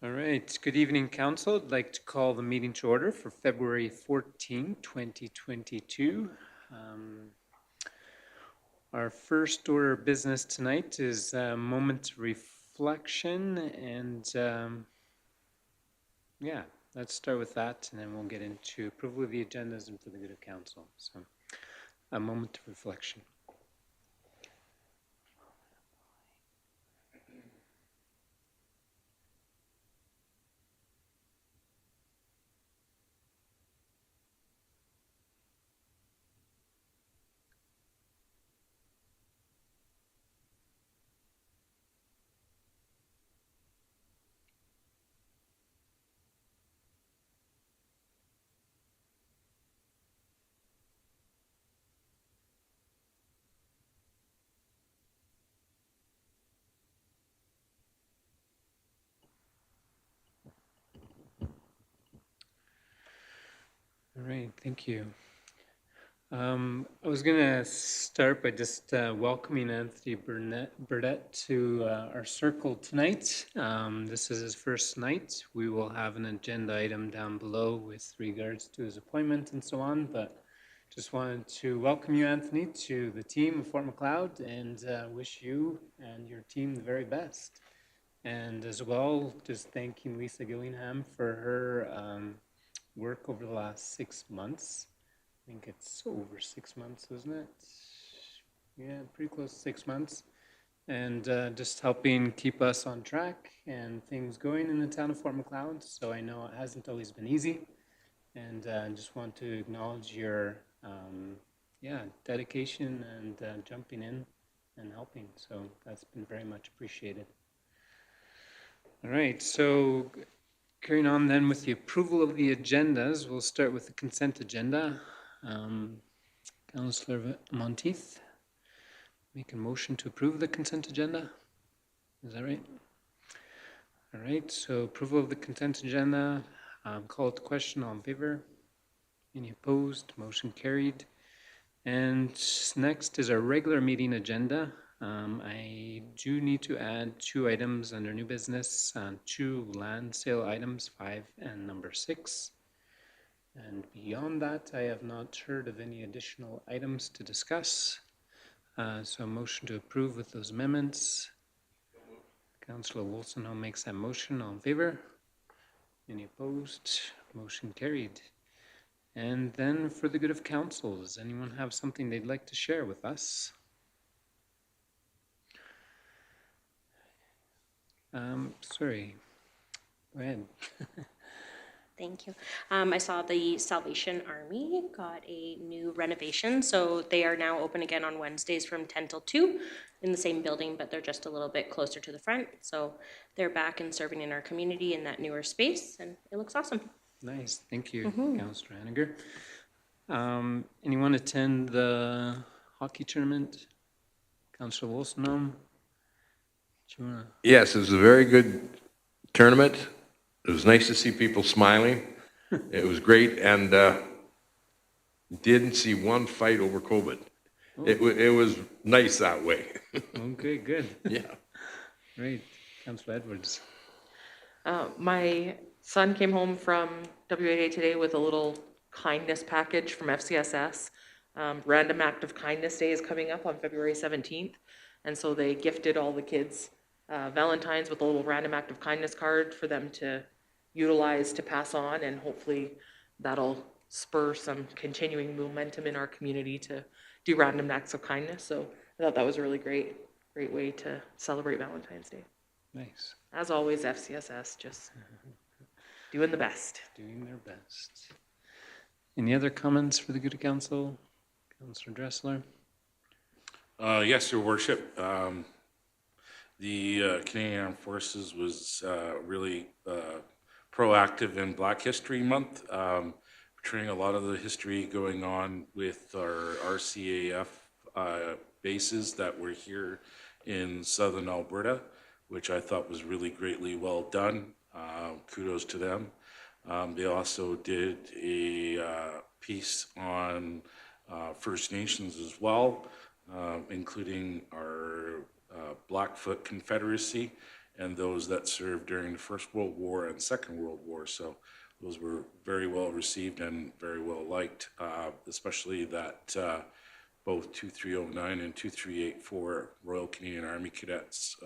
All right, good evening, Council. I'd like to call the meeting to order for February 14, 2022. Our first order of business tonight is a moment of reflection, and yeah, let's start with that, and then we'll get into approval of the agendas and for the good of Council. So, a moment of reflection. All right, thank you. I was going to start by just welcoming Anthony Burdett to our circle tonight. This is his first night. We will have an agenda item down below with regards to his appointment and so on, but just wanted to welcome you, Anthony, to the team of Fort Macleod and wish you and your team the very best. And as well, just thanking Lisa Gillingham for her work over the last 6 months. I think it's over 6 months, isn't it? Yeah, pretty close to 6 months. And just helping keep us on track and things going in the town of Fort Macleod. So I know it hasn't always been easy. And I just want to acknowledge your dedication and jumping in and helping. So that's been very much appreciated. All right, so carrying on then with the approval of the agendas, we'll start with the consent agenda. Councillor Monteith, make a motion to approve the consent agenda. Is that right? All right, so approval of the consent agenda. Call it to question. All in favor? Any opposed? Motion carried. And next is our regular meeting agenda. I do need to add 2 items under new business, 2 land sale items, 5 and number 6. And beyond that, I have not heard of any additional items to discuss. So a motion to approve with those amendments. Councillor Wolstenholme makes that motion. All in favor? Any opposed? Motion carried. And then for the good of council, does anyone have something they'd like to share with us? Sorry, go ahead. Thank you. I saw the Salvation Army got a new renovation, so they are now open again on Wednesdays from 10 till 2 in the same building, but they're just a little bit closer to the front. So they're back and serving in our community in that newer space, and it looks awesome. Nice, thank you, Councillor Hanniger. Anyone attend the hockey tournament? Councillor Wolstenholme? Yes, it was a very good tournament. It was nice to see people smiling. It was great, and didn't see one fight over COVID. Oh. It was nice that way. Okay, good. Yeah. Great. Councillor Edwards. My son came home from WAA today with a little kindness package from FCSS. Random Act of Kindness Day is coming up on February 17th, and so they gifted all the kids Valentine's with a little random act of kindness card for them to utilize to pass on, and hopefully that'll spur some continuing momentum in our community to do random acts of kindness. So I thought that was a really great way to celebrate Valentine's Day. Nice. As always, FCSS just doing the best. Doing their best. Any other comments for the good of council? Councillor Dressler? Yes, Your Worship. The Canadian Armed Forces was really proactive in Black History Month, portraying a lot of the history going on with our RCAF bases that were here in southern Alberta, which I thought was really greatly well done. Kudos to them. They also did a piece on First Nations as well, including our Blackfoot Confederacy and those that served during the First World War and Second World War. So those were very well received and very well liked, especially that both 2309 and 2384 Royal Canadian Army Cadets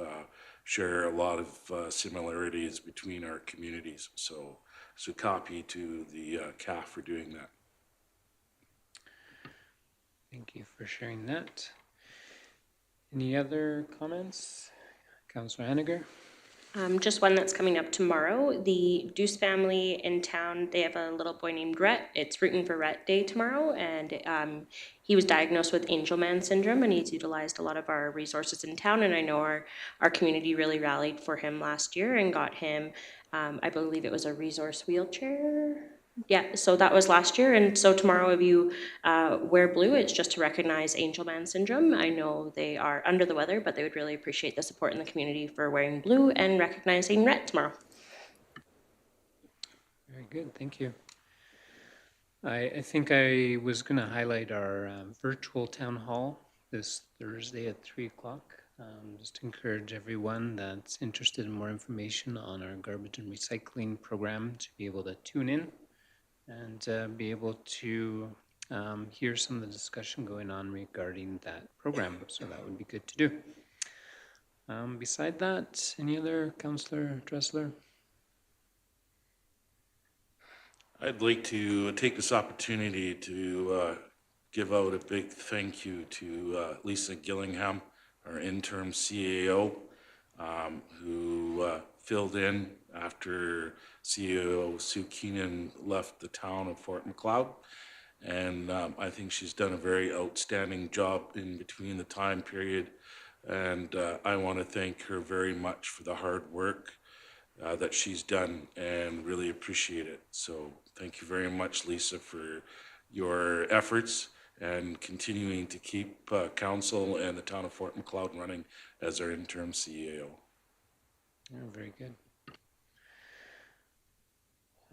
share a lot of similarities between our communities. So copy to the CAF for doing that. Thank you for sharing that. Any other comments? Councillor Henniger? Just one that's coming up tomorrow. The Deuce family in town, they have a little boy named Rhett. It's Rootin' for Rhett Day tomorrow, and he was diagnosed with Angelman syndrome, and he's utilized a lot of our resources in town, and I know our community really rallied for him last year and got him, I believe it was a resource wheelchair. Yeah, so that was last year, and so tomorrow if you wear blue, it's just to recognize Angelman syndrome. I know they are under the weather, but they would really appreciate the support in the community for wearing blue and recognizing Rhett tomorrow. Very good, thank you. I think I was going to highlight our virtual town hall this Thursday at 3 o'clock. Just to encourage everyone that's interested in more information on our garbage and recycling program to be able to tune in and be able to hear some of the discussion going on regarding that program. So that would be good to do. Beside that, any other, Councillor Dressler? I'd like to take this opportunity to give out a big thank you to Lisa Gillingham, our interim CAO, who filled in after CAO Sue Keenan left the town of Fort Macleod. And I think she's done a very outstanding job in between the time period. And I want to thank her very much for the hard work that she's done and really appreciate it. So thank you very much, Lisa, for your efforts and continuing to keep council and the town of Fort Macleod running as our interim CAO. Oh, very good.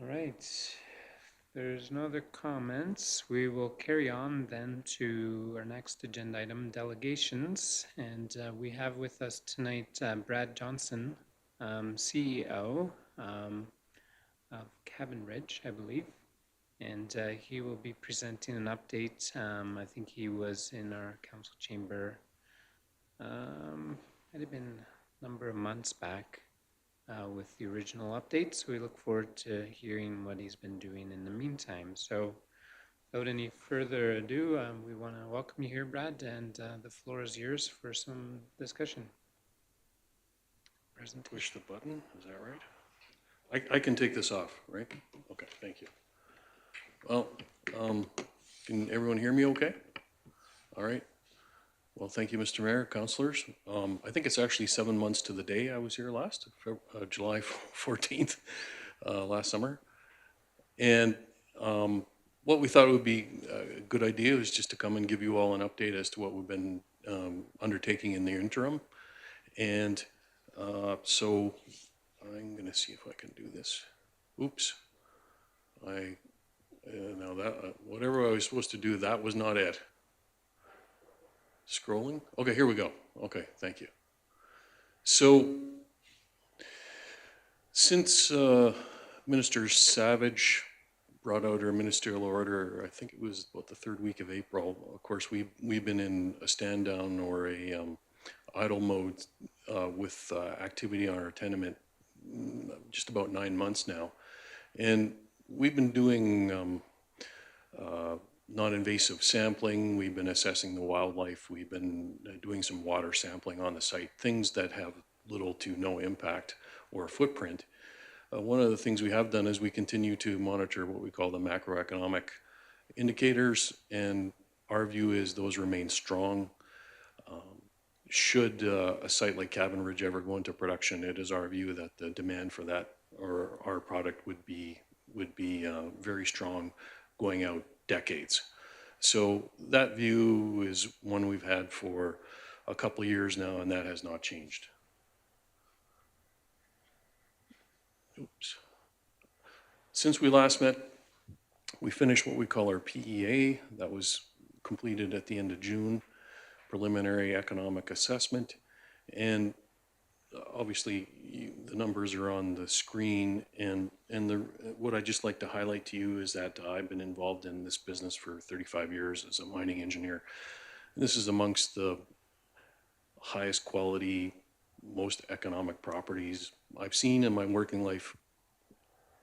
All right. If there's no other comments, we will carry on then to our next agenda item, delegations. And we have with us tonight Brad Johnson, CEO of Cabin Ridge, I believe. And he will be presenting an update. I think he was in our council chamber, might have been a number of months back with the original update. So we look forward to hearing what he's been doing in the meantime. So without any further ado, we want to welcome you here, Brad, and the floor is yours for some discussion. Presentation. Push the button, is that right? I can take this off, right? Okay, thank you. Well, can everyone hear me okay? All right. Well, thank you, Mr. Mayor, councilors. I think it's actually 7 months to the day I was here last, July 14th, last summer. And what we thought would be a good idea is just to come and give you all an update as to what we've been undertaking in the interim. And so I'm going to see if I can do this. Oops. Now that, whatever I was supposed to do, that was not it. Scrolling? Okay, here we go. Okay, thank you. So, since Minister Savage brought out her ministerial order, I think it was about the third week of April, of course, we've been in a stand down or a idle mode with activity on our tenement just about 9 months now. And we've been doing non-invasive sampling, we've been assessing the wildlife, we've been doing some water sampling on the site, things that have little to no impact or footprint. One of the things we have done is we continue to monitor what we call the macroeconomic indicators, and our view is those remain strong. Should a site like Cabin Ridge ever go into production, it is our view that the demand for that or our product would be very strong going out decades. So that view is one we've had for a couple of years now, and that has not changed. Oops. Since we last met, we finished what we call our PEA. That was completed at the end of June, preliminary economic assessment. And obviously, the numbers are on the screen, and what I'd just like to highlight to you is that I've been involved in this business for 35 years as a mining engineer. This is amongst the highest quality, most economic properties I've seen in my working life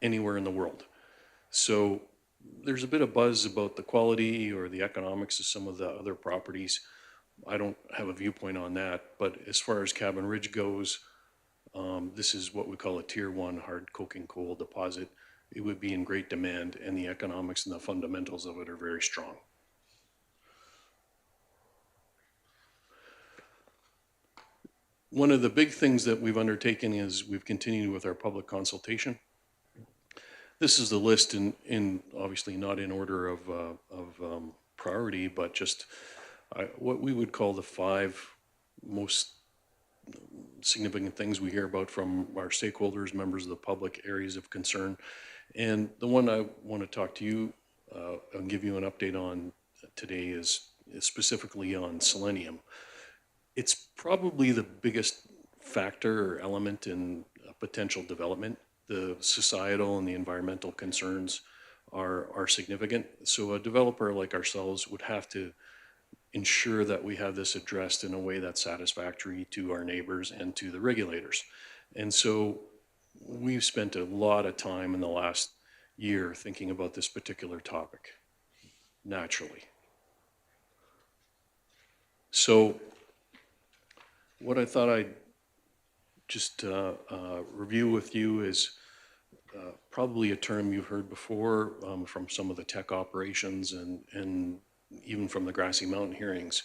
anywhere in the world. So there's a bit of buzz about the quality or the economics of some of the other properties. I don't have a viewpoint on that, but as far as Cabin Ridge goes, this is what we call a tier one hard coking coal deposit. It would be in great demand, and the economics and the fundamentals of it are very strong. One of the big things that we've undertaken is we've continued with our public consultation. This is the list in obviously not in order of priority, but just what we would call the 5 most significant things we hear about from our stakeholders, members of the public, areas of concern. And the one I want to talk to you and give you an update on today is specifically on selenium. It's probably the biggest factor or element in potential development. The societal and the environmental concerns are significant. So a developer like ourselves would have to ensure that we have this addressed in a way that's satisfactory to our neighbors and to the regulators. And so we've spent a lot of time in the last year thinking about this particular topic, naturally. So what I thought I'd just review with you is probably a term you've heard before from some of the tech operations and even from the Grassy Mountain hearings,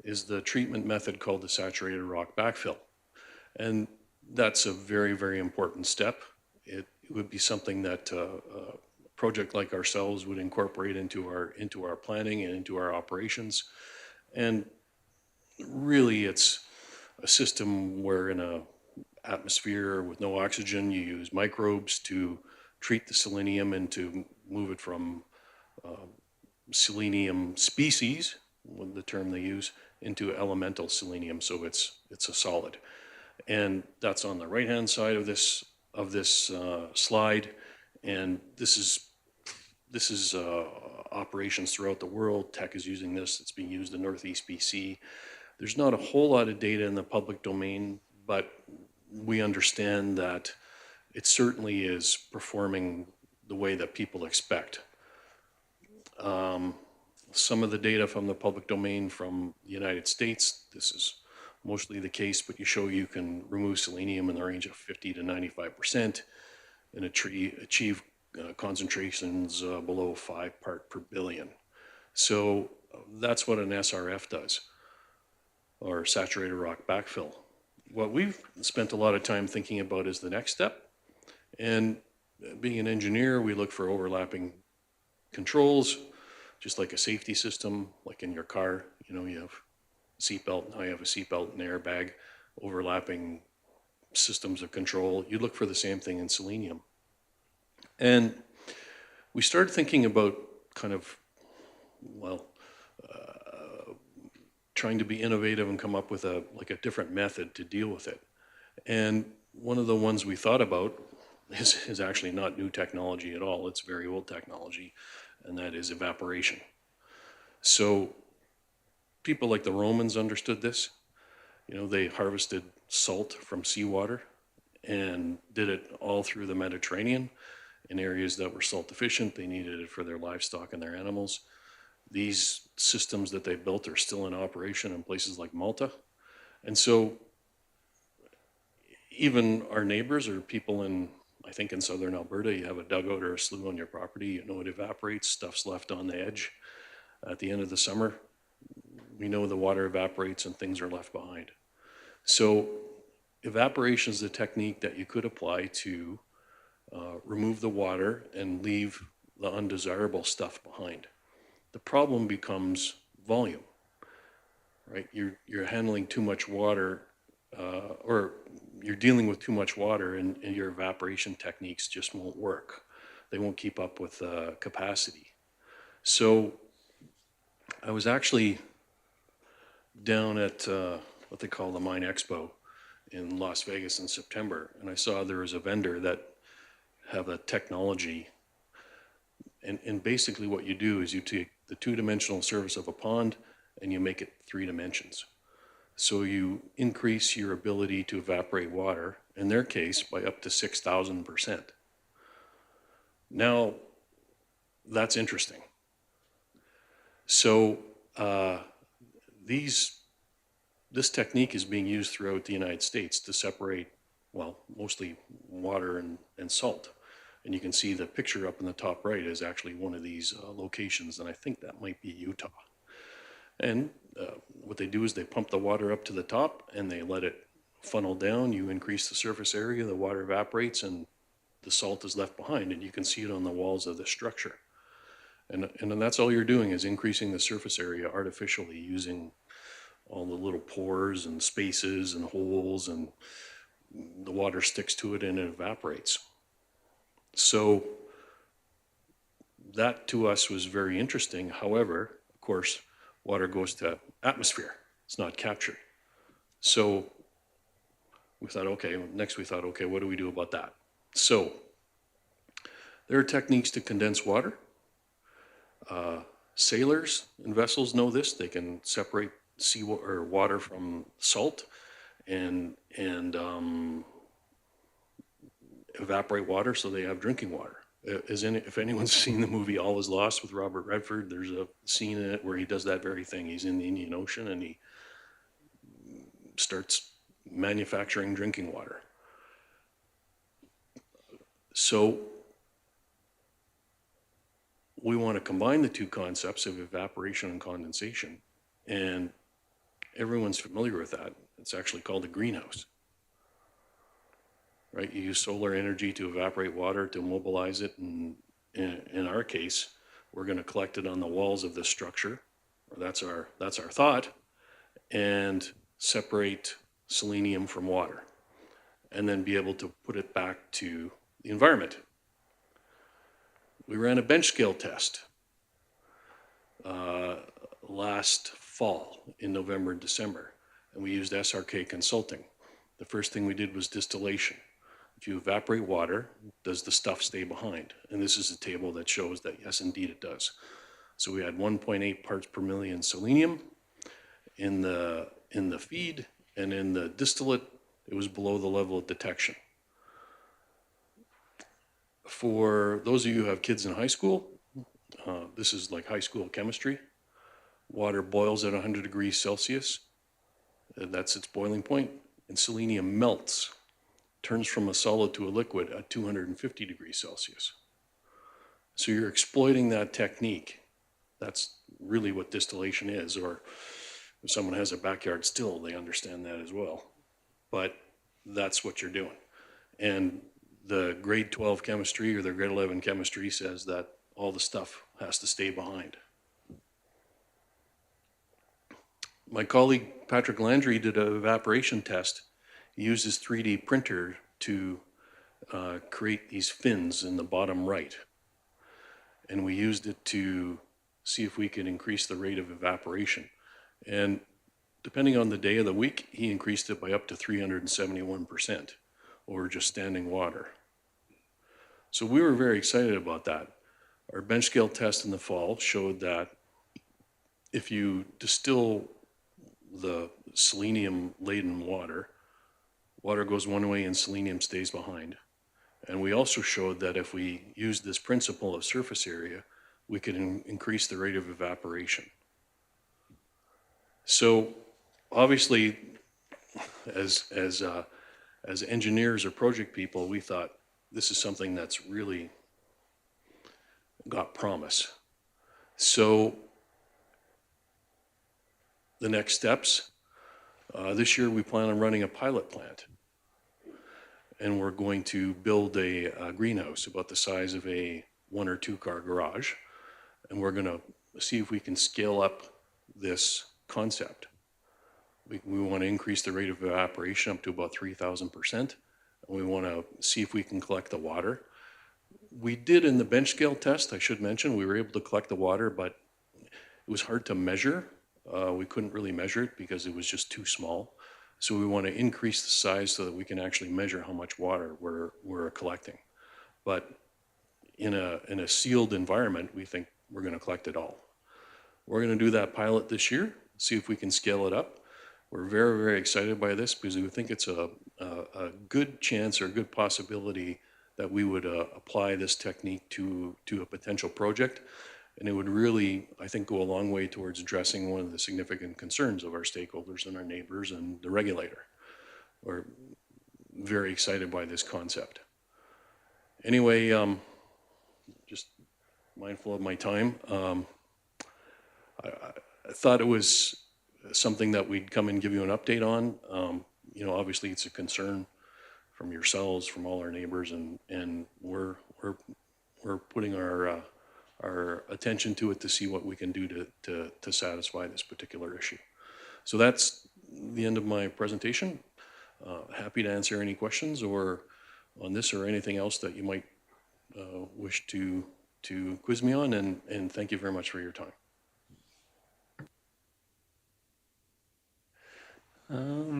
is the treatment method called the saturated rock backfill. And that's a very, very important step. It would be something that a project like ourselves would incorporate into our planning and into our operations. And really, it's a system where in a atmosphere with no oxygen, you use microbes to treat the selenium and to move it from selenium species, the term they use, into elemental selenium, so it's a solid. And that's on the right-hand side of this slide. And this is operations throughout the world. Tech is using this. It's being used in Northeast BC. There's not a whole lot of data in the public domain, but we understand that it certainly is performing the way that people expect. Some of the data from the public domain from the United States, this is mostly the case, but you can remove selenium in the range of 50 to 95% and achieve concentrations below 5 part per billion. So that's what an SRF does, or saturated rock backfill. What we've spent a lot of time thinking about is the next step. And being an engineer, we look for overlapping controls, just like a safety system, like in your car. You have a seatbelt, now you have a seatbelt and airbag, overlapping systems of control. You look for the same thing in selenium. And we started thinking about kind of, trying to be innovative and come up with a different method to deal with it. And one of the ones we thought about is actually not new technology at all. It's very old technology, and that is evaporation. So people like the Romans understood this. They harvested salt from seawater and did it all through the Mediterranean in areas that were salt deficient. They needed it for their livestock and their animals. These systems that they built are still in operation in places like Malta. And so even our neighbors or people I think in southern Alberta, you have a dugout or a slough on your property, it evaporates, stuff's left on the edge. At the end of the summer, we know the water evaporates and things are left behind. So evaporation is a technique that you could apply to remove the water and leave the undesirable stuff behind. The problem becomes volume, right? You're handling too much water, or you're dealing with too much water, and your evaporation techniques just won't work. They won't keep up with capacity. So I was actually down at what they call the Mine Expo in Las Vegas in September, and I saw there was a vendor that have a technology, and basically what you do is you take the two-dimensional surface of a pond and you make it 3 dimensions. So you increase your ability to evaporate water, in their case, by up to 6,000%. Now, that's interesting. So this technique is being used throughout the United States to separate, well, mostly water and salt. And you can see the picture up in the top right is actually one of these locations, and I think that might be Utah. And what they do is they pump the water up to the top and they let it funnel down. You increase the surface area, the water evaporates, and the salt is left behind, and you can see it on the walls of the structure. And then that's all you're doing is increasing the surface area artificially using all the little pores and spaces and holes, and the water sticks to it and it evaporates. So that to us was very interesting. However, of course, water goes to atmosphere. It's not captured. So we thought, okay, what do we do about that? So there are techniques to condense water. Sailors and vessels know this. They can separate seawater or water from salt and evaporate water so they have drinking water. If anyone's seen the movie All Is Lost with Robert Redford, there's a scene in it where he does that very thing. He's in the Indian Ocean and he starts manufacturing drinking water. So we want to combine the two concepts of evaporation and condensation, and everyone's familiar with that. It's actually called a greenhouse. Right? You use solar energy to evaporate water, to mobilize it, and in our case, we're going to collect it on the walls of this structure, or that's our thought, and separate selenium from water, and then be able to put it back to the environment. We ran a bench scale test last fall in November and December, and we used SRK Consulting. The first thing we did was distillation. If you evaporate water, does the stuff stay behind? And this is a table that shows that yes, indeed it does. So we had 1.8 parts per million selenium in the feed, and in the distillate, it was below the level of detection. For those of you who have kids in high school, this is like high school chemistry. Water boils at 100 degrees Celsius. That's its boiling point. And selenium melts, turns from a solid to a liquid at 250 degrees Celsius. So you're exploiting that technique. That's really what distillation is. Or if someone has a backyard still, they understand that as well. But that's what you're doing. And the grade 12 chemistry or the grade 11 chemistry says that all the stuff has to stay behind. My colleague Patrick Landry did an evaporation test. He used his 3D printer to create these fins in the bottom right. And we used it to see if we could increase the rate of evaporation. And depending on the day of the week, he increased it by up to 371% over just standing water. So we were very excited about that. Our bench scale test in the fall showed that if you distill the selenium-laden water, water goes one way and selenium stays behind. And we also showed that if we use this principle of surface area, we could increase the rate of evaporation. So obviously, as engineers or project people, we thought this is something that's really got promise. So the next steps, this year we plan on running a pilot plant. And we're going to build a greenhouse about the size of a 1 or 2 car garage. And we're going to see if we can scale up this concept. We want to increase the rate of evaporation up to about 3,000%. And we want to see if we can collect the water. We did in the bench scale test, I should mention, we were able to collect the water, but it was hard to measure. We couldn't really measure it because it was just too small. So we want to increase the size so that we can actually measure how much water we're collecting. But in a sealed environment, we think we're going to collect it all. We're going to do that pilot this year, see if we can scale it up. We're very, very excited by this because we think it's a good chance or a good possibility that we would apply this technique to a potential project. And it would really, I think, go a long way towards addressing one of the significant concerns of our stakeholders and our neighbors and the regulator. We're very excited by this concept. Anyway, just mindful of my time. I thought it was something that we'd come and give you an update on. Obviously it's a concern from yourselves, from all our neighbors, and we're putting our attention to it to see what we can do to satisfy this particular issue. So that's the end of my presentation. Happy to answer any questions or on this or anything else that you might wish to quiz me on, and thank you very much for your time.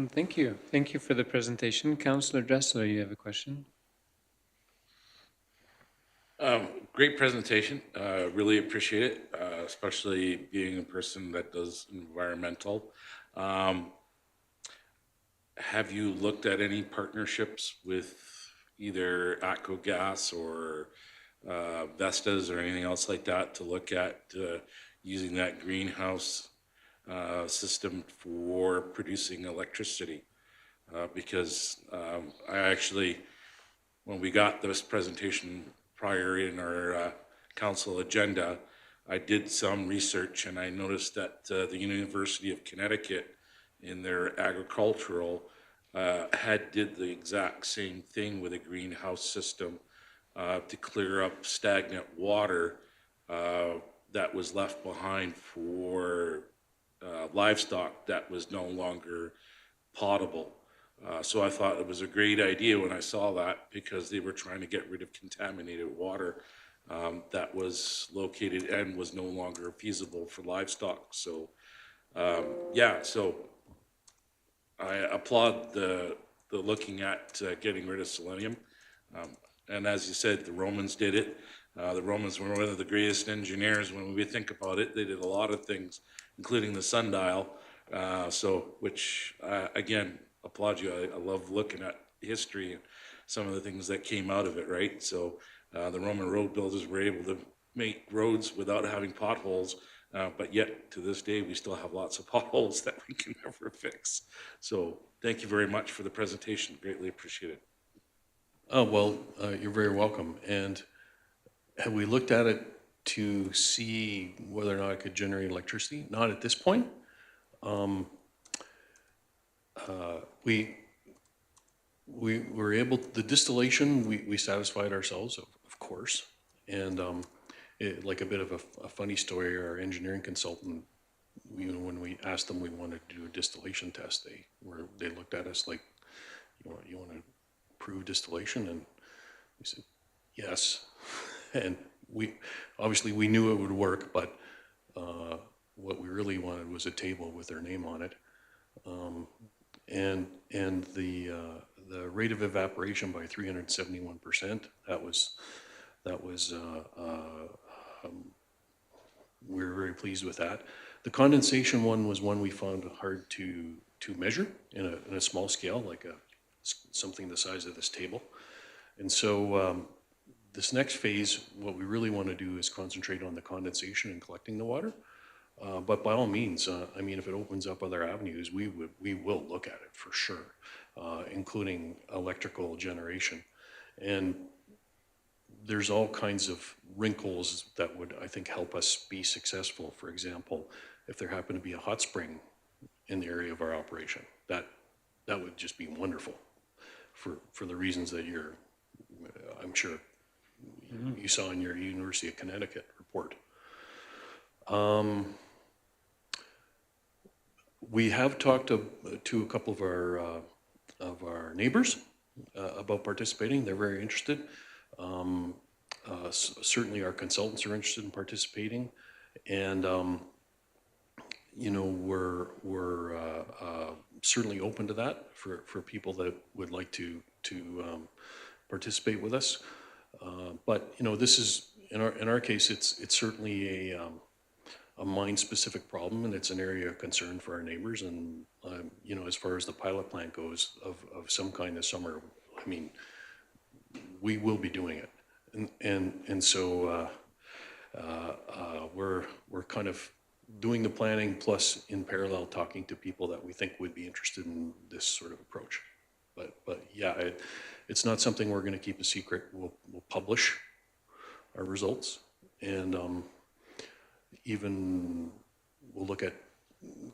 Thank you. Thank you for the presentation. Councillor Dressler, you have a question? Great presentation. Really appreciate it, especially being a person that does environmental. Have you looked at any partnerships with either ATCO Gas or Vestas or anything else like that to look at using that greenhouse system for producing electricity? Because I actually, when we got this presentation prior in our council agenda, I did some research and I noticed that the University of Connecticut in their agricultural did the exact same thing with a greenhouse system to clear up stagnant water that was left behind for livestock that was no longer potable. So I thought it was a great idea when I saw that, because they were trying to get rid of contaminated water that was located and was no longer feasible for livestock. So so I applaud the looking at getting rid of selenium. And as you said, the Romans did it. The Romans were one of the greatest engineers. When we think about it, they did a lot of things, including the sundial. Which again, applaud you. I love looking at history and some of the things that came out of it, right? So the Roman road builders were able to make roads without having potholes, but yet to this day we still have lots of potholes that we can never fix. So thank you very much for the presentation. Greatly appreciate it. Oh, well, you're very welcome. And have we looked at it to see whether or not it could generate electricity? Not at this point. We were able, the distillation, we satisfied ourselves, of course. And like a bit of a funny story, our engineering consultant, when we asked them we wanted to do a distillation test, they looked at us like, you want to prove distillation? And we said, yes. And obviously we knew it would work, but what we really wanted was a table with their name on it. And the rate of evaporation by 371%, we were very pleased with that. The condensation one was one we found hard to measure in a small scale, like something the size of this table. And so this next phase, what we really want to do is concentrate on the condensation and collecting the water. But by all means, I mean, if it opens up other avenues, we will look at it for sure, including electrical generation. And there's all kinds of wrinkles that would, I think, help us be successful. For example, if there happened to be a hot spring in the area of our operation, that would just be wonderful for the reasons that I'm sure you saw in your University of Connecticut report. We have talked to a couple of our neighbors about participating. They're very interested. Certainly our consultants are interested in participating, and we're certainly open to that for people that would like to participate with us. But you know, this is in our case, it's certainly a mine-specific problem, and it's an area of concern for our neighbors. And you know, as far as the pilot plant goes of some kind this summer, I mean, we will be doing it, and so we're kind of doing the planning plus in parallel talking to people that we think would be interested in this sort of approach. But yeah, it's not something we're going to keep a secret. We'll publish our results, and even we'll look at,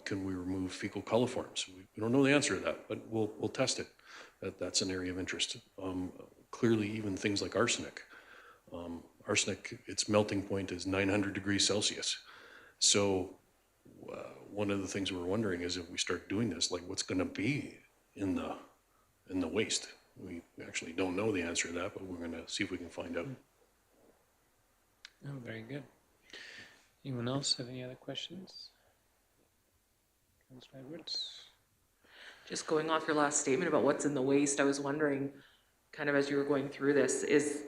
can we remove fecal coliforms? We don't know the answer to that, but we'll test it. That's an area of interest. Clearly, even things like arsenic. Arsenic, its melting point is 900 degrees Celsius. So one of the things we're wondering is, if we start doing this, like, what's going to be in the waste? We actually don't know the answer to that, but we're going to see if we can find out. Oh, very good. Anyone else have any other questions? Councillor Edwards? Just going off your last statement about what's in the waste, I was wondering, kind of as you were going through this, is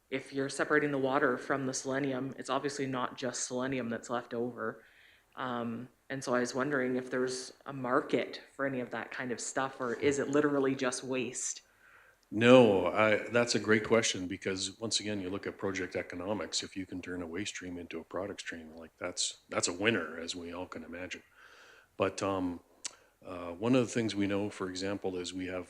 if you're separating the water from the selenium, it's obviously not just selenium that's left over. And so I was wondering if there's a market for any of that kind of stuff, or is it literally just waste? No, that's a great question, because once again, you look at project economics. If you can turn a waste stream into a product stream, like that's a winner, as we all can imagine. But one of the things we know, for example, is we have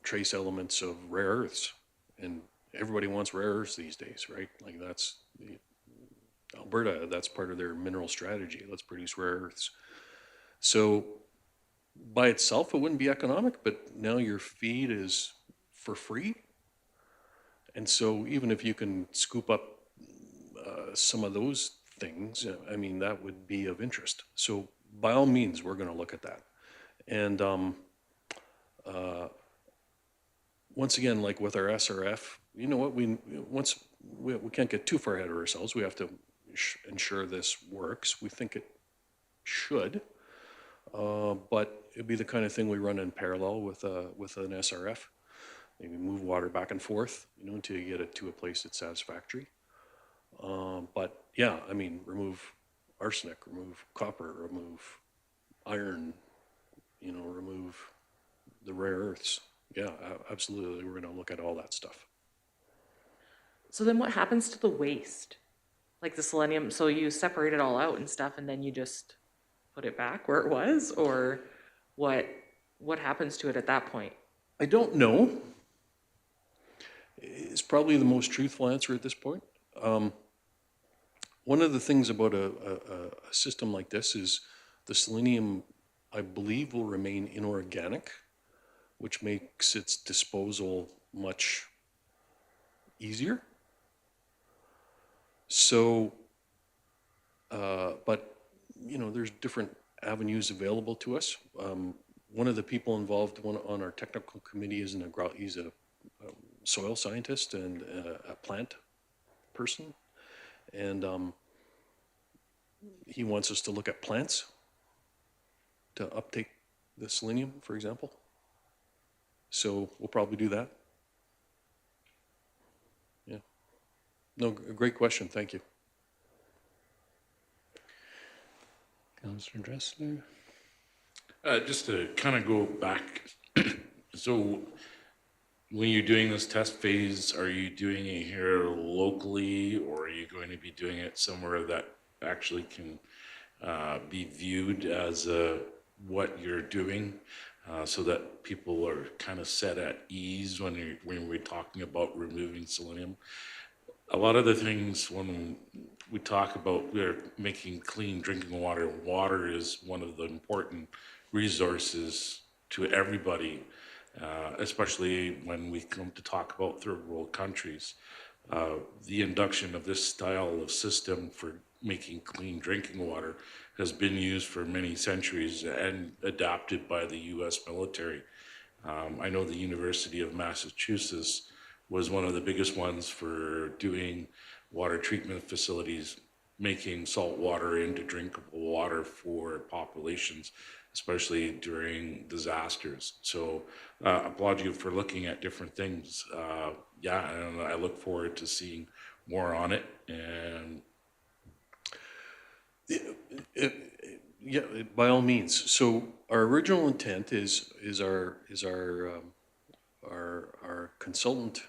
trace elements of rare earths, and everybody wants rare earths these days, right? Like that's Alberta, that's part of their mineral strategy. Let's produce rare earths. So by itself, it wouldn't be economic, but now your feed is for free. And so even if you can scoop up some of those things, I mean, that would be of interest. So by all means, we're going to look at that. And once again, like with our SRF, you know what, we can't get too far ahead of ourselves. We have to ensure this works. We think it should, but it'd be the kind of thing we run in parallel with an SRF. Maybe move water back and forth, you know, until you get it to a place that's satisfactory. But yeah, I mean, remove arsenic, remove copper, remove iron, you know, remove the rare earths. Yeah, absolutely. We're going to look at all that stuff. So then what happens to the waste? Like the selenium, so you separate it all out and stuff, and then you just put it back where it was? Or what happens to it at that point? I don't know. It's probably the most truthful answer at this point. One of the things about a system like this is the selenium, I believe, will remain inorganic, which makes its disposal much easier. So, but, you know, there's different avenues available to us. One of the people involved on our technical committee is he's a soil scientist and a plant person. And he wants us to look at plants to uptake the selenium, for example. So we'll probably do that. Yeah. No, great question. Thank you. Councillor Dressler? Just to kind of go back, so when you're doing this test phase, are you doing it here locally, or are you going to be doing it somewhere that actually can be viewed as what you're doing, so that people are kind of set at ease when we're talking about removing selenium? A lot of the things when we talk about we're making clean drinking water, water is one of the important resources to everybody, especially when we come to talk about third world countries. The induction of this style of system for making clean drinking water has been used for many centuries and adopted by the US military. I know the University of Massachusetts was one of the biggest ones for doing water treatment facilities making salt water into drinkable water for populations, especially during disasters. So applaud you for looking at different things. Yeah, and I look forward to seeing more on it. And Yeah, by all means. So our original intent is our consultant,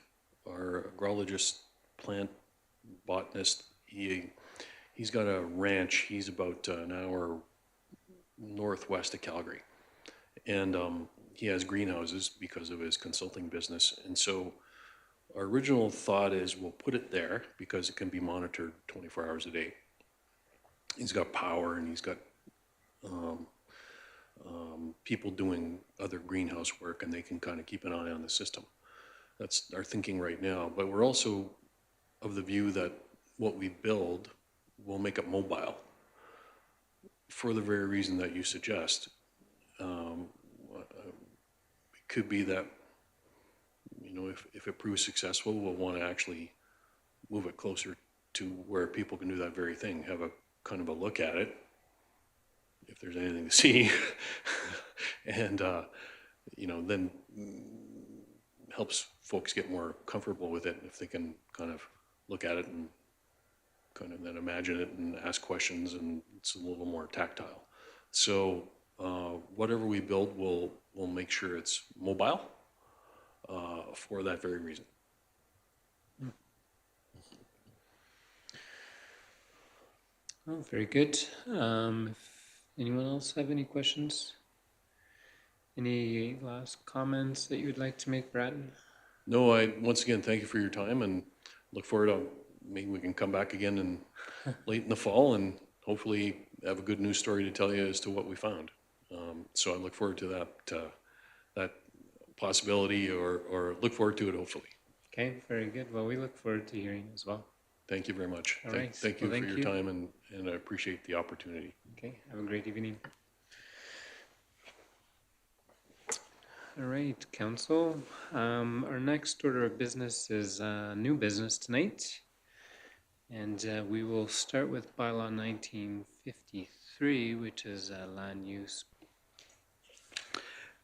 our agrologist, plant botanist. He's got a ranch. He's about an hour northwest of Calgary, and he has greenhouses because of his consulting business. And so our original thought is we'll put it there because it can be monitored 24 hours a day. He's got power and he's got people doing other greenhouse work, and they can kind of keep an eye on the system. That's our thinking right now. But we're also of the view that what we build will make it mobile for the very reason that you suggest. It could be that, you know, if it proves successful, we'll want to actually move it closer to where people can do that very thing, have a kind of a look at it, if there's anything to see, and you know, then helps folks get more comfortable with it if they can kind of look at it and kind of then imagine it and ask questions, and it's a little more tactile. So whatever we build, we'll make sure it's mobile for that very reason. Oh, very good. If anyone else have any questions? Any last comments that you would like to make, Bratton? No, I once again thank you for your time and look forward to maybe we can come back again in late in the fall and hopefully have a good news story to tell you as to what we found. So I look forward to that possibility, or look forward to it hopefully. Okay, very good. Well, we look forward to hearing as well. Thank you very much. All right. Thank you Well, for thank your you. time, and I appreciate the opportunity. Okay, have a great evening. All right, council. Our next order of business is new business tonight. And we will start with bylaw 1953, which is land use.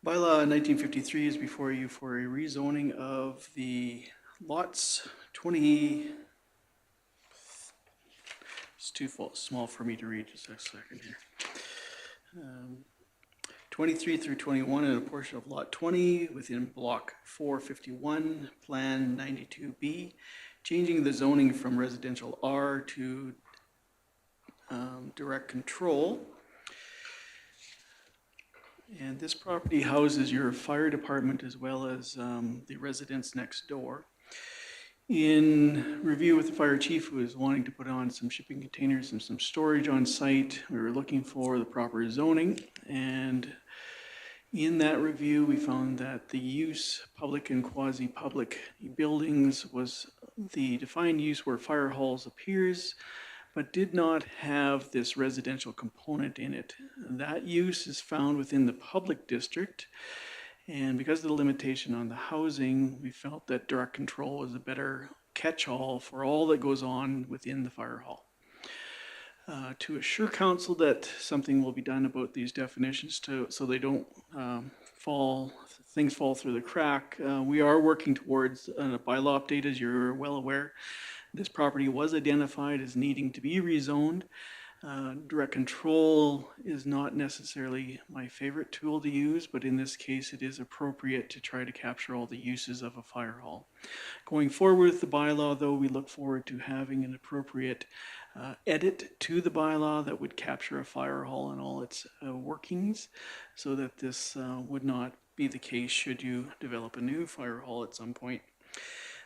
Bylaw 1953 is before you for a rezoning of the lots 20. It's too small for me to read, just a second here. 23 through 21 and a portion of lot 20 within block 451, plan 92B, changing the zoning from residential R to direct control. And this property houses your fire department as well as the residents next door. In review with the fire chief, who was wanting to put on some shipping containers and some storage on site, we were looking for the proper zoning. And in that review, we found that the use, public and quasi-public buildings, was the defined use where fire halls appears, but did not have this residential component in it. That use is found within the public district, and because of the limitation on the housing, we felt that direct control was a better catch-all for all that goes on within the fire hall. To assure council that something will be done about these definitions so they don't things fall through the crack, we are working towards a bylaw update, as you're well aware. This property was identified as needing to be rezoned. Direct control is not necessarily my favorite tool to use, but in this case it is appropriate to try to capture all the uses of a fire hall. Going forward with the bylaw, though, we look forward to having an appropriate edit to the bylaw that would capture a fire hall and all its workings, so that this would not be the case should you develop a new fire hall at some point.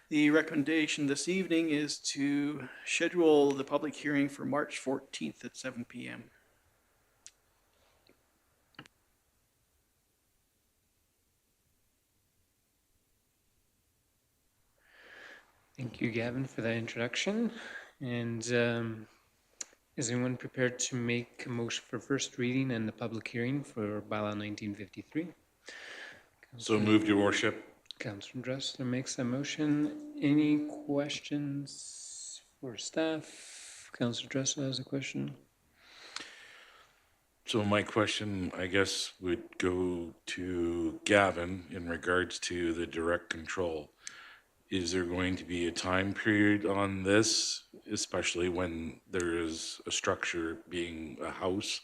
The recommendation this evening is to schedule the public hearing for March 14th at 7 p.m. Thank you, Gavin, for that introduction. And is anyone prepared to make a motion for first reading and the public hearing for bylaw 1953? so moved, Your Worship. Councilor Dressler makes a motion. Any questions for staff? Councillor Dressel has a question. So my question, I guess, would go to Gavin in regards to the direct control. Is there going to be a time period on this, especially when there is a structure being a house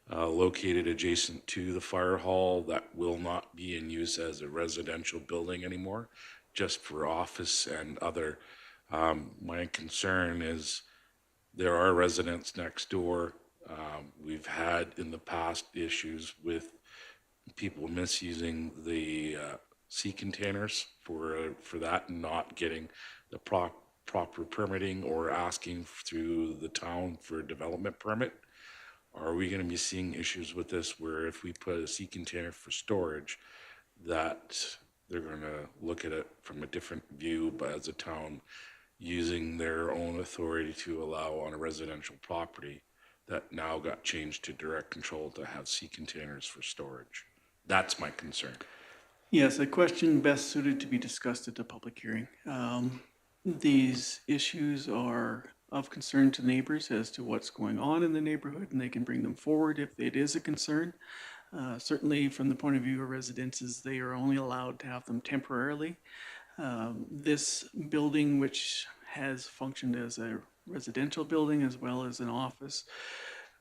located adjacent to the fire hall that will not be in use as a residential building anymore, just for office and other? My concern is there are residents next door. We've had in the past issues with people misusing the sea containers for that and not getting the proper permitting or asking through the town for a development permit. Are we going to be seeing issues with this where if we put a sea container for storage, that they're going to look at it from a different view, but as a town using their own authority to allow on a residential property that now got changed to direct control to have sea containers for storage? That's my concern. Yes, a question best suited to be discussed at the public hearing. These issues are of concern to neighbors as to what's going on in the neighborhood, and they can bring them forward if it is a concern. Certainly, from the point of view of residences, they are only allowed to have them temporarily. This building, which has functioned as a residential building as well as an office,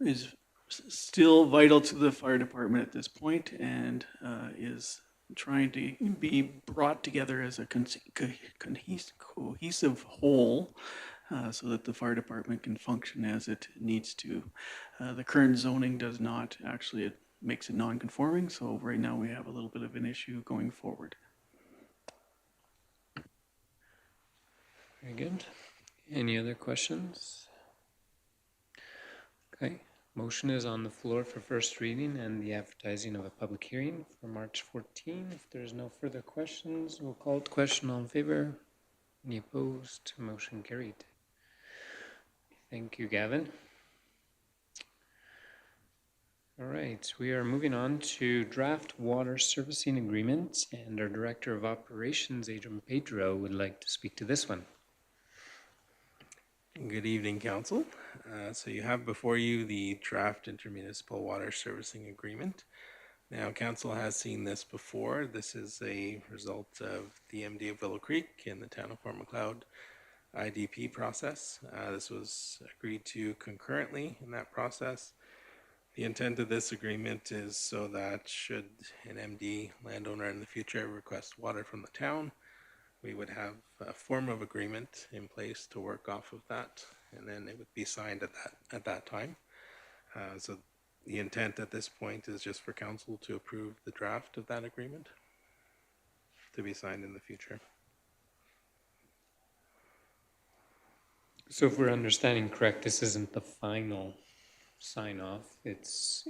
is still vital to the fire department at this point and is trying to be brought together as a cohesive whole so that the fire department can function as it needs to. The current zoning does not actually, it makes it non-conforming, so right now we have a little bit of an issue going forward. Very good. Any other questions? Okay. Motion is on the floor for first reading and the advertising of a public hearing for March 14. If there's no further questions, we'll call it question. All in favor. Any opposed? Motion carried. Thank you, Gavin. All right, we are moving on to draft water servicing agreements, and our Director of Operations, Adrian Pedro, would like to speak to this one. Good evening, Council. So you have before you the draft intermunicipal water servicing agreement. Now, Council has seen this before. This is a result of the MD of Willow Creek in the town of Fort Macleod IDP process. This was agreed to concurrently in that process. The intent of this agreement is so that should an MD landowner in the future request water from the town, we would have a form of agreement in place to work off of that, and then it would be signed at that time. So the intent at this point is just for council to approve the draft of that agreement to be signed in the future. So if we're understanding correct, this isn't the final sign off. It's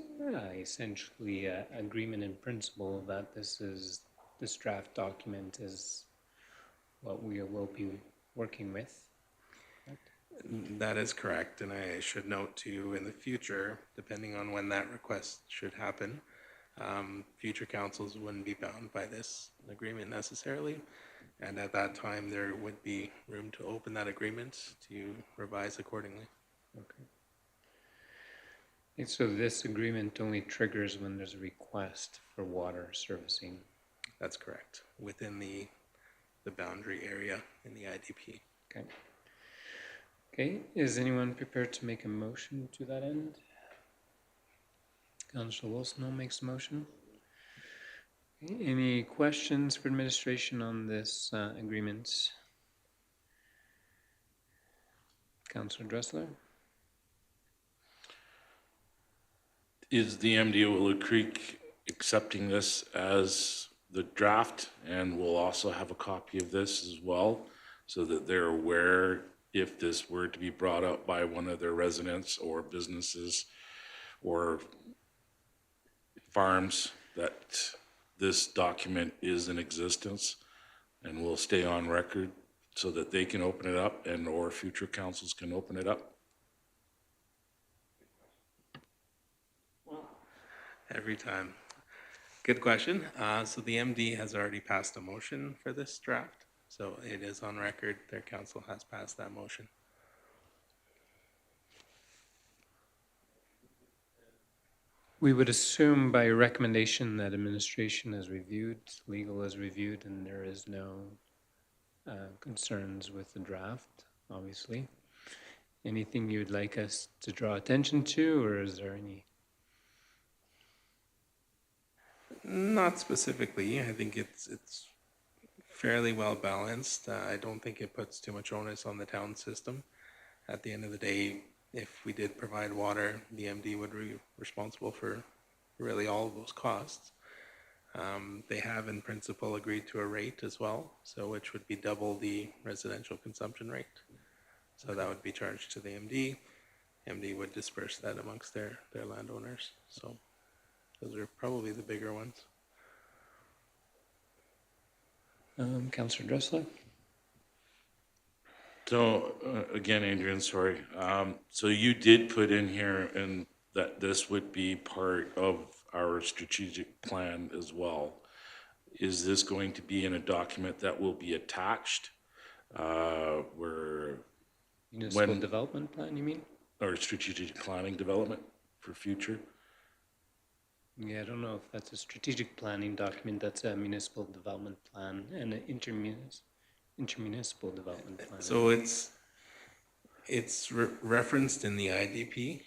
essentially an agreement in principle that this draft document is what we will be working with. That is correct, and I should note too, in the future, depending on when that request should happen, future councils wouldn't be bound by this agreement necessarily, and at that time there would be room to open that agreement to revise accordingly. Okay. And so this agreement only triggers when there's a request for water servicing. That's correct, within the boundary area in the IDP. Okay. Okay, is anyone prepared to make a motion to that end? Councillor Wilson makes a motion. Okay, any questions for administration on this agreement? Councillor Dressler? Is the MD of Willow Creek accepting this as the draft, and we'll also have a copy of this as well so that they're aware if this were to be brought up by one of their residents or businesses or farms that this document is in existence and will stay on record so that they can open it up and or future councils can open it up? Every time. Good question. So the MD has already passed a motion for this draft. So it is on record. Their council has passed that motion. We would assume by recommendation that administration has reviewed, legal has reviewed, and there is no concerns with the draft, obviously. Anything you'd like us to draw attention to, or is there any? Not specifically. I think it's fairly well balanced. I don't think it puts too much onus on the town system. At the end of the day, if we did provide water, the MD would be responsible for really all of those costs. They have in principle agreed to a rate as well, so which would be double the residential consumption rate. So that would be charged to the MD. MD would disperse that amongst their landowners. So those are probably the bigger ones. Councillor Dressler? So, again, Adrian, sorry. So you did put in here and that this would be part of our strategic plan as well. Is this going to be in a document that will be attached? Municipal development plan, you mean? Or strategic planning development for future? Yeah, I don't know if that's a strategic planning document. That's a municipal development plan and an intermunicipal development plan. So it's referenced in the IDP.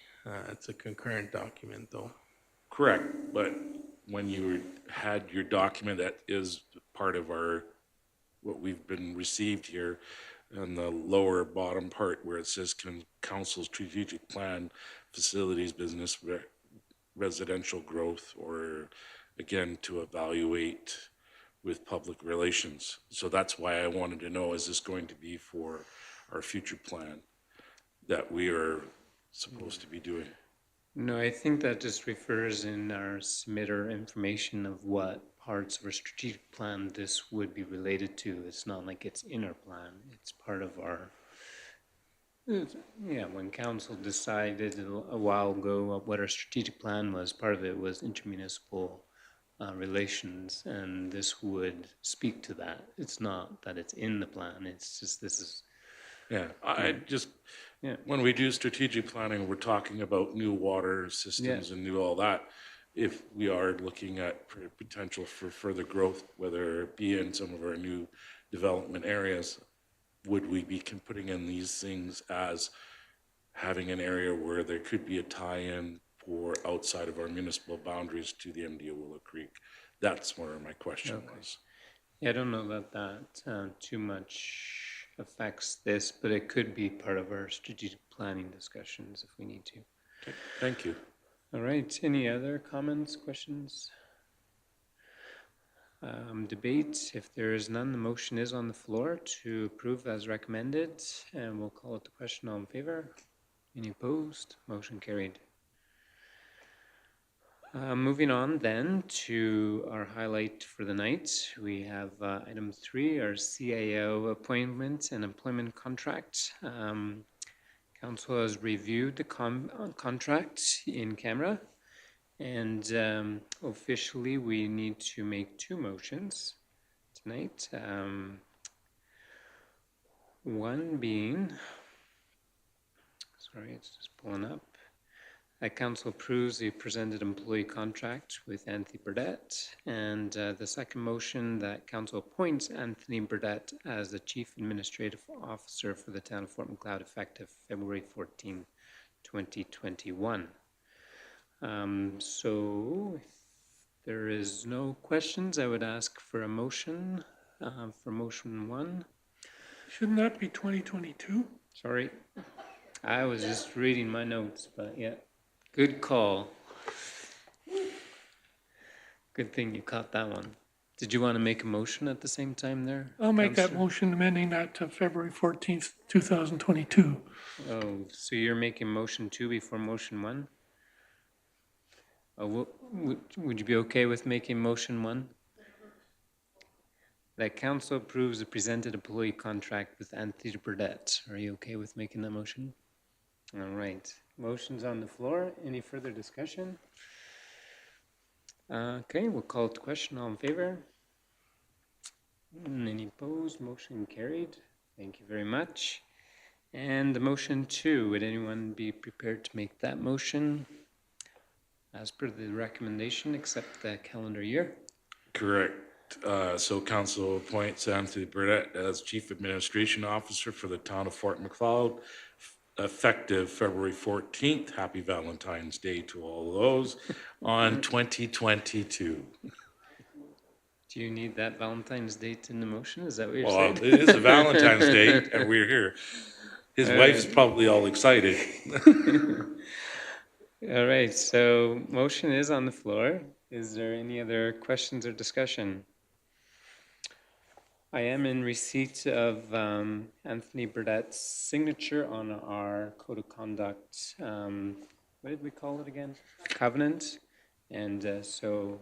It's a concurrent document, though. Correct, but when you had your document that is part of what we've been received here, in the lower bottom part where it says council strategic plan, facilities, business, residential growth, or again, to evaluate with public relations. So that's why I wanted to know, is this going to be for our future plan that we are supposed to be doing? No, I think that just refers in our submitter information of what parts of our strategic plan this would be related to. It's not like it's in our plan. It's part of our, yeah, when council decided a while ago what our strategic plan was, part of it was intermunicipal relations, and this would speak to that. It's not that it's in the plan. It's just this is. Yeah, I just, when we do strategic planning, we're talking about new water systems and new all that. If we are looking at potential for further growth, whether it be in some of our new development areas, would we be putting in these things as having an area where there could be a tie-in for outside of our municipal boundaries to the MD of Willow Creek? That's where my question was. Yeah, I don't know that too much affects this, but it could be part of our strategic planning discussions if we need to. Okay, thank you. All right, any other comments, questions? Debate, if there is none, the motion is on the floor to approve as recommended, and we'll call it the question. All in favor? Any opposed? Motion carried. Moving on then to our highlight for the night, we have item 3, our CAO appointment and employment contract. Council has reviewed the contract in camera, and officially we need to make 2 motions tonight. One being, sorry, it's just pulling up. Council approves the presented employee contract with Anthony Burdett, and the second motion that Council appoints Anthony Burdett as the Chief Administrative Officer for the Town of Fort Macleod effective February 14, 2021. So if there is no questions, I would ask for a motion for motion 1. Shouldn't that be 2022? Sorry, I was just reading my notes, but yeah. Good call. Good thing you caught that one. Did you want to make a motion at the same time there? I'll make that Councillor? motion amending that to February 14th, 2022. Oh, so you're making motion 2 before motion 1? Oh, would you be okay with making motion 1? That council approves the presented employee contract with Anthony Burdett. Are you okay with making that motion? All right. Motion's on the floor. Any further discussion? Okay, we'll call it the question. All in favor? Any opposed? Motion carried. Thank you very much. And the motion 2, would anyone be prepared to make that motion? as per the recommendation, accept the calendar year. Correct. So council appoints Anthony Burdette as Chief Administration Officer for the town of Fort Macleod, effective February 14th. Happy Valentine's Day to all those on 2022. Do you need that Valentine's date in the motion? Is that what you're Well, saying? it is a Valentine's Day and we're here. His wife's probably all excited. All right, so motion is on the floor. Is there any other questions or discussion? I am in receipt of Anthony Burdette's signature on our code of conduct. What did we call it again? Covenant. And so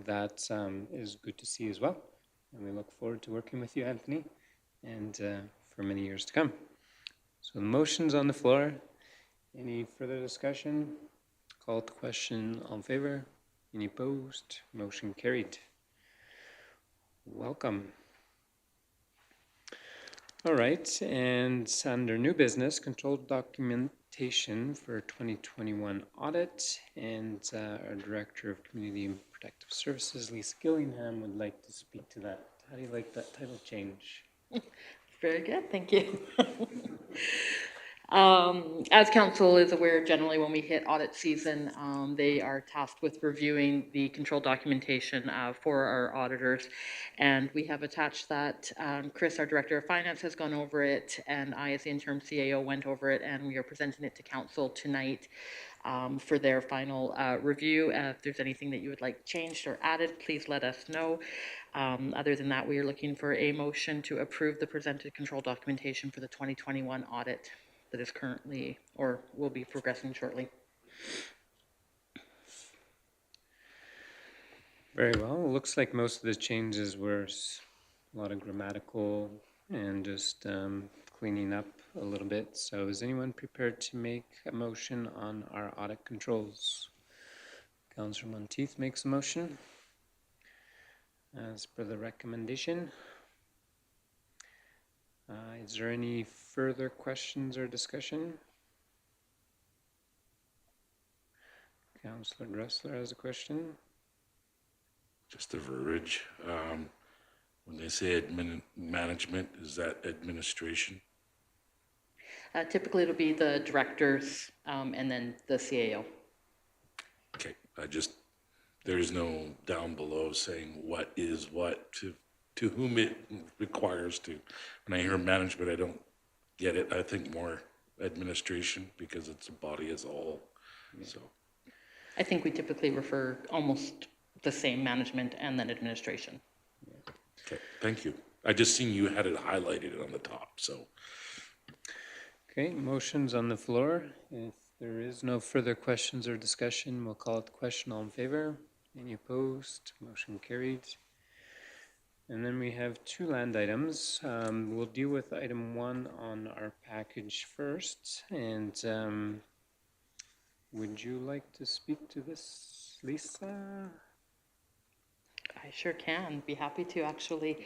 that is good to see as well. And we look forward to working with you, Anthony, and for many years to come. So the motion's on the floor. Any further discussion? Call to question. All in favor? Any opposed? Motion carried. Welcome. All right, and under new business, controlled documentation for 2021 audit, and our Director of Community and Protective Services, Lisa Gillingham, would like to speak to that. How do you like that title change? Very good, thank you. As council is aware, generally when we hit audit season, they are tasked with reviewing the control documentation for our auditors. And we have attached that. Chris, our Director of Finance, has gone over it, and I, as the interim CAO, went over it, and we are presenting it to council tonight for their final review. If there's anything that you would like changed or added, please let us know. Other than that, we are looking for a motion to approve the presented control documentation for the 2021 audit that is currently or will be progressing shortly. Very well. It looks like most of the changes were a lot of grammatical and just cleaning up a little bit. So is anyone prepared to make a motion on our audit controls? Councillor Monteith makes a motion as per the recommendation. Is there any further questions or discussion? Councillor Dressler has a question. Just the verbiage. When they say management, is that administration? Typically, it'll be the directors and then the CAO. Okay, there's no down below saying what is what to whom it requires to. When I hear management, I don't get it. I think more administration because it's a body as a whole. Yeah. So I think we typically refer almost the same management and then administration. Okay, thank you. I just seen you had it highlighted on the top, so. Okay, motion's on the floor. If there is no further questions or discussion, we'll call it the question. All in favor? Any opposed? Motion carried. And then we have two land items. We'll deal with item 1 on our package first. And would you like to speak to this, Lisa? I sure can. Be happy to, actually.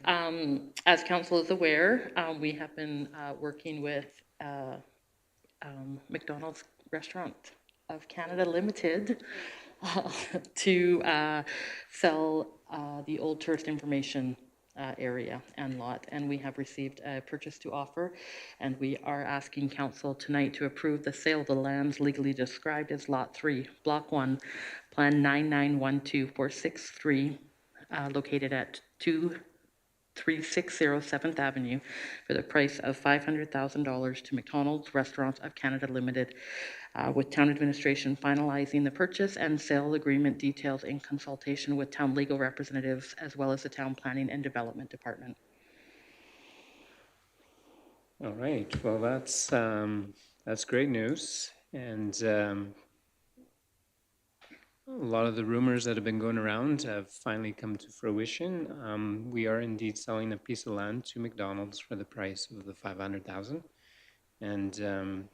As council is aware, we have been working with McDonald's Restaurant of Canada Limited to sell the old tourist information area and lot, and we have received a purchase to offer, and we are asking council tonight to approve the sale of the lands legally described as Lot 3, Block 1, Plan 9912463, located at 2360 7th Avenue for the price of $500,000 to McDonald's Restaurants of Canada Limited, with town administration finalizing the purchase and sale agreement details in consultation with town legal representatives as well as the town planning and development department. All right. Well, that's great news, and a lot of the rumors that have been going around have finally come to fruition. We are indeed selling a piece of land to McDonald's for the price of the $500,000, and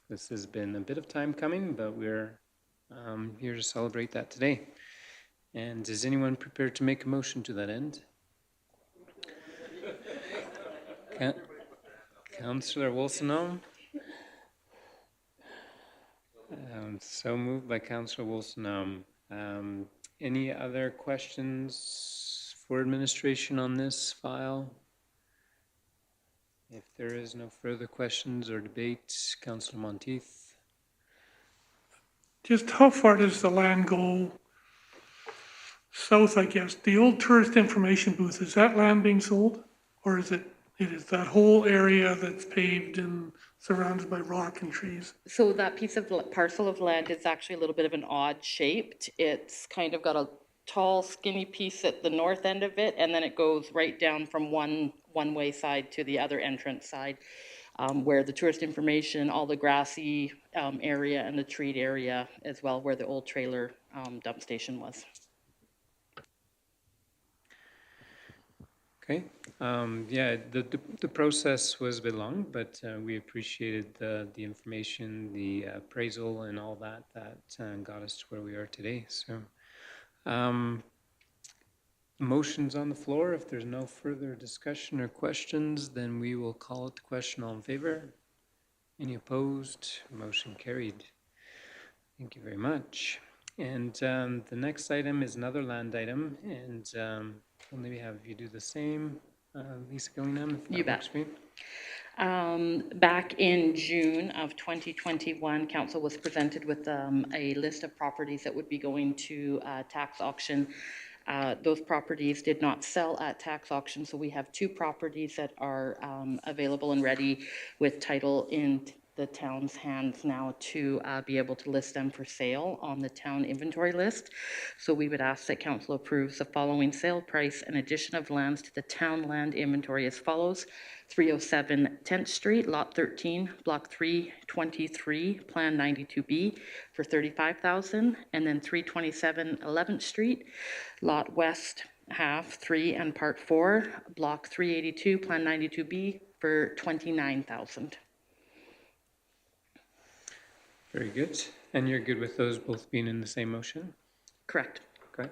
this has been a bit of time coming, but we're here to celebrate that today. And is anyone prepared to make a motion to that end? Councillor Wilson? So moved by Councillor Wilson. Any other questions for administration on this file? If there is no further questions or debate, Councillor Monteith. Just how far does the land go south, I guess? The old tourist information booth, is that land being sold? Or is it is that whole area that's paved and surrounded by rock and trees? So that piece of parcel of land is actually a little bit of an odd shaped. It's kind of got a tall skinny piece at the north end of it, and then it goes right down from one-way side to the other entrance side, where the tourist information, all the grassy area and the treed area as well, where the old trailer dump station was. Okay, yeah, the process was a bit long, but we appreciated the information, the appraisal and all that got us to where we are today. So, motions on the floor. If there's no further discussion or questions, then we will call it the question. All in favor? Any opposed? Motion carried. Thank you very much. And the next item is another land item, and we'll maybe have you do the same, Lisa Gillingham, if that You bet. works for you. Back in June of 2021, council was presented with a list of properties that would be going to tax auction. Those properties did not sell at tax auction, so we have 2 properties that are available and ready with title in the town's hands now to be able to list them for sale on the town inventory list. So we would ask that council approves the following sale price and addition of lands to the town land inventory as follows: 307 10th Street, Lot 13, Block 323, Plan 92B for $35,000, and then 327 11th Street, Lot West half 3 and Part 4, Block 382, Plan 92B for $29,000. Very good. And you're good with those both being in the same motion? Correct. Okay.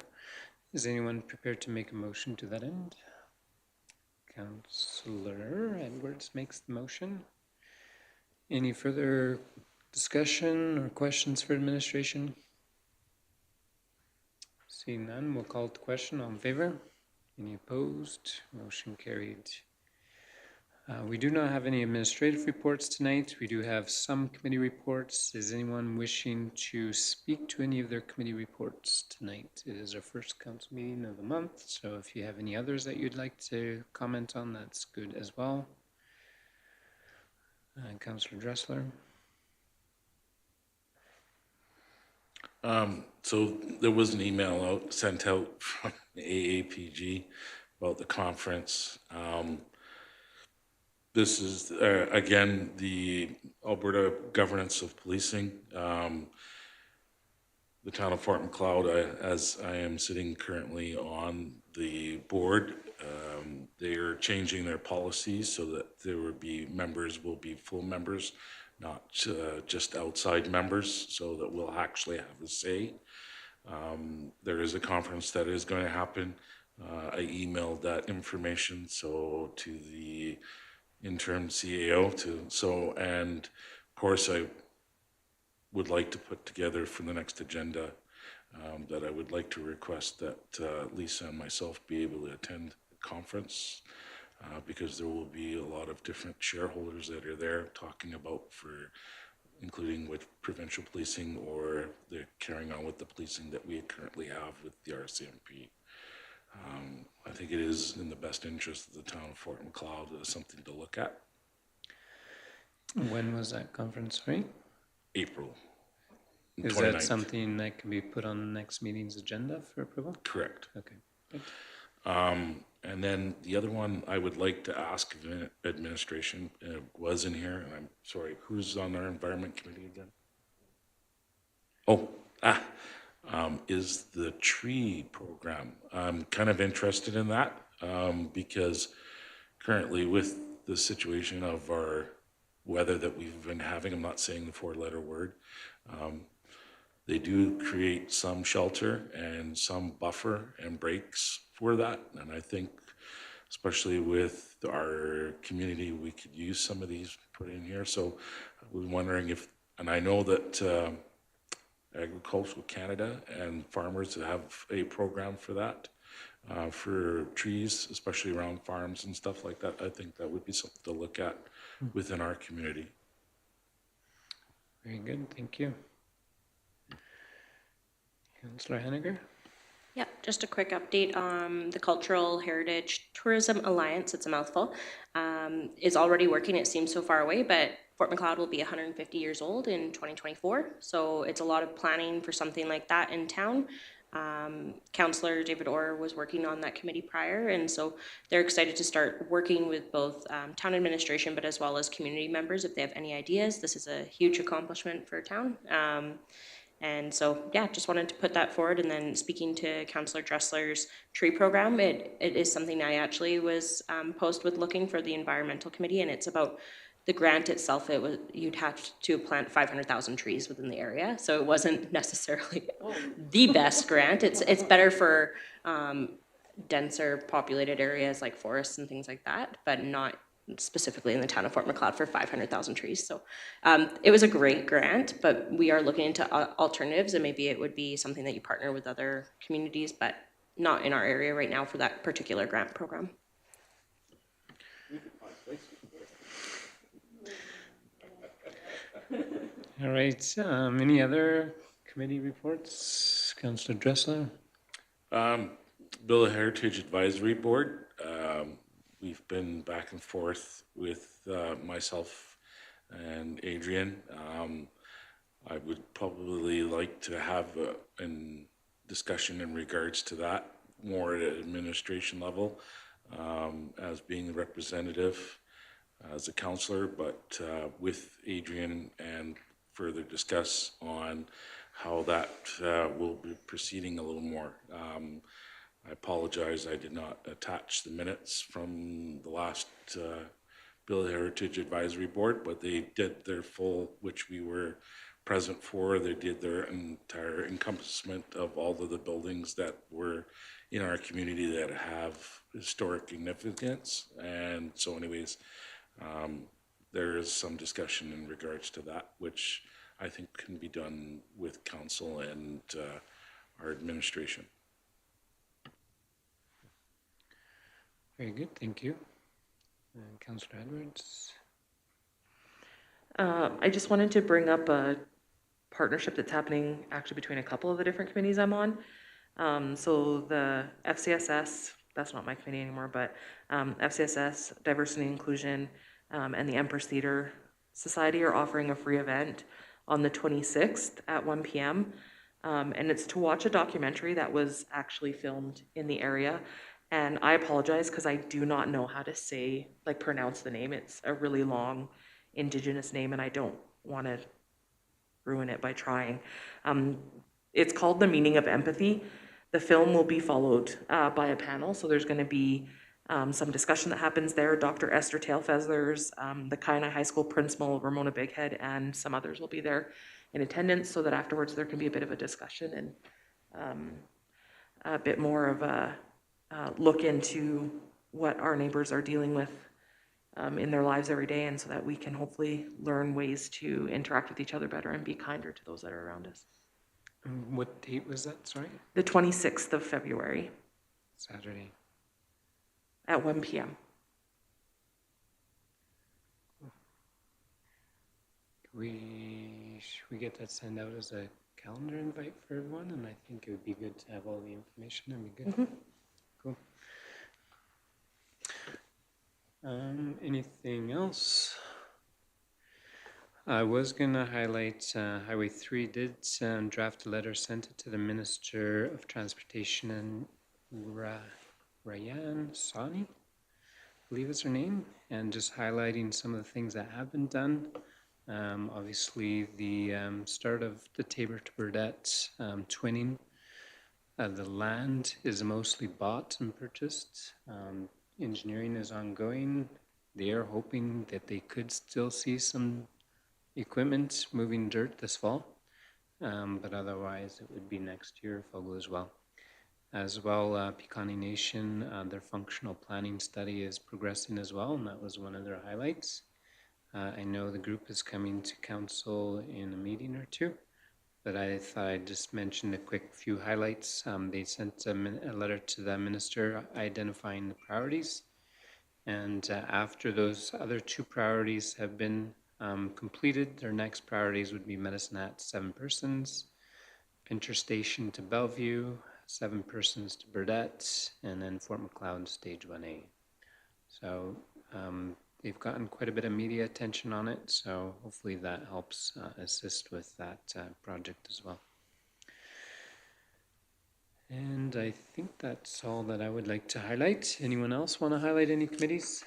Is anyone prepared to make a motion to that end? Councillor Edwards makes the motion. Any further discussion or questions for administration? Seeing none, we'll call it the question. All in favor? Any opposed? Motion carried. We do not have any administrative reports tonight. We do have some committee reports. Is anyone wishing to speak to any of their committee reports tonight? It is our first council meeting of the month, so if you have any others that you'd like to comment on, that's good as well. Councillor Dressler. So there was an email sent out from AAPG about the conference. This is, again, the Alberta Governance of Policing. The town of Fort Macleod, as I am sitting currently on the board, they are changing their policies so that there will be full members, not just outside members, so that we'll actually have a say. There is a conference that is going to happen. I emailed that information to the interim CAO and of course I would like to put together for the next agenda that I would like to request that Lisa and myself be able to attend the conference because there will be a lot of different shareholders that are there talking about including with provincial policing or the carrying on with the policing that we currently have with the RCMP. I think it is in the best interest of the town of Fort Macleod as something to look at. When was that conference, right? April. Is 29th. that something that can be put on the next meeting's agenda for approval? Correct. Okay. Good. And then the other one I would like to ask administration was in here, and I'm sorry, who's on our environment committee again? Is the tree program. I'm kind of interested in that because currently with the situation of our weather that we've been having, I'm not saying the 4-letter word, they do create some shelter and some buffer and breaks for that. And I think especially with our community, we could use some of these put in here. So I was wondering if And I know that Agricultural Canada and farmers have a program for that, for trees, especially around farms and stuff like that. I think that would be something to look at within our community. Very good, thank you. Councillor Henniger? Yeah, just a quick update on the Cultural Heritage Tourism Alliance, it's a mouthful, is already working. It seems so far away, but Fort Macleod will be 150 years old in 2024. So it's a lot of planning for something like that in town. Councillor David Orr was working on that committee prior, and so they're excited to start working with both town administration, but as well as community members if they have any ideas. This is a huge accomplishment for town. And so, yeah, just wanted to put that forward. And then speaking to Councillor Dressler's tree program, it is something I actually was posed with looking for the environmental committee, and it's about the grant itself. It was, you'd have to plant 500,000 trees within the area, so it wasn't necessarily the best grant. It's better for denser populated areas like forests and things like that, but not specifically in the town of Fort Macleod for 500,000 trees. So it was a great grant, but we are looking into alternatives, and maybe it would be something that you partner with other communities, but not in our area right now for that particular grant program. All right, any other committee reports? Councillor Dressler? Bill Heritage Advisory Board, we've been back and forth with myself and Adrian. I would probably like to have a discussion in regards to that more at an administration level, as being the representative as a councillor, but with Adrian, and further discuss on how that will be proceeding a little more. I apologize, I did not attach the minutes from the last Bill Heritage Advisory Board, but they did their full, which we were present for. They did their entire encompassment of all of the buildings that were in our community that have historic significance. And so anyways, there is some discussion in regards to that, which I think can be done with council and our administration. Very good, thank you. Councillor Edwards? I just wanted to bring up a partnership that's happening actually between a couple of the different committees I'm on. So the FCSS, that's not my committee anymore, but FCSS, Diversity and Inclusion, and the Empress Theater Society are offering a free event on the 26th at 1 p.m. And it's to watch a documentary that was actually filmed in the area. And I apologize because I do not know how to say, like, pronounce the name. It's a really long Indigenous name, and I don't want to ruin it by trying. It's called The Meaning of Empathy. The film will be followed by a panel, so there's going to be some discussion that happens there. Dr. Esther Tailfeathers, the Kainai High School principal, Ramona Bighead, and some others will be there in attendance, so that afterwards there can be a bit of a discussion and a bit more of a look into what our neighbors are dealing with in their lives every day, and so that we can hopefully learn ways to interact with each other better and be kinder to those that are around us. What date was that, sorry? The 26th of February. Saturday. At 1 p.m. Should we get that sent out as a calendar invite for everyone? And I think it would be good to have all the information. That'd be good. Mm-hmm. Cool. Anything else? I was gonna highlight Highway 3 did draft a letter, sent it to the Minister of Transportation, and Rayan Sani, I believe is her name, and just highlighting some of the things that have been done. Obviously, the start of the Tabor to Burdett twinning. The land is mostly bought and purchased. Engineering is ongoing. They are hoping that they could still see some equipment moving dirt this fall, but otherwise it would be next year if all goes well. As well, Piikani Nation, their functional planning study is progressing as well, and that was one of their highlights. I know the group is coming to council in a meeting or two, but I thought I'd just mention a quick few highlights. They sent a letter to the minister identifying the priorities. And after those other two priorities have been completed, their next priorities would be Medicine Hat, 7 persons, Pinter Station to Bellevue, 7 persons to Burdett, and then Fort Macleod Stage 1A. So they've gotten quite a bit of media attention on it, so hopefully that helps assist with that project as well. And I think that's all that I would like to highlight. Anyone else want to highlight any committees?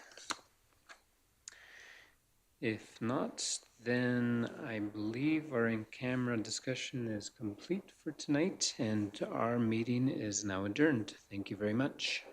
If not, then I believe our in-camera discussion is complete for tonight, and our meeting is now adjourned. Thank you very much.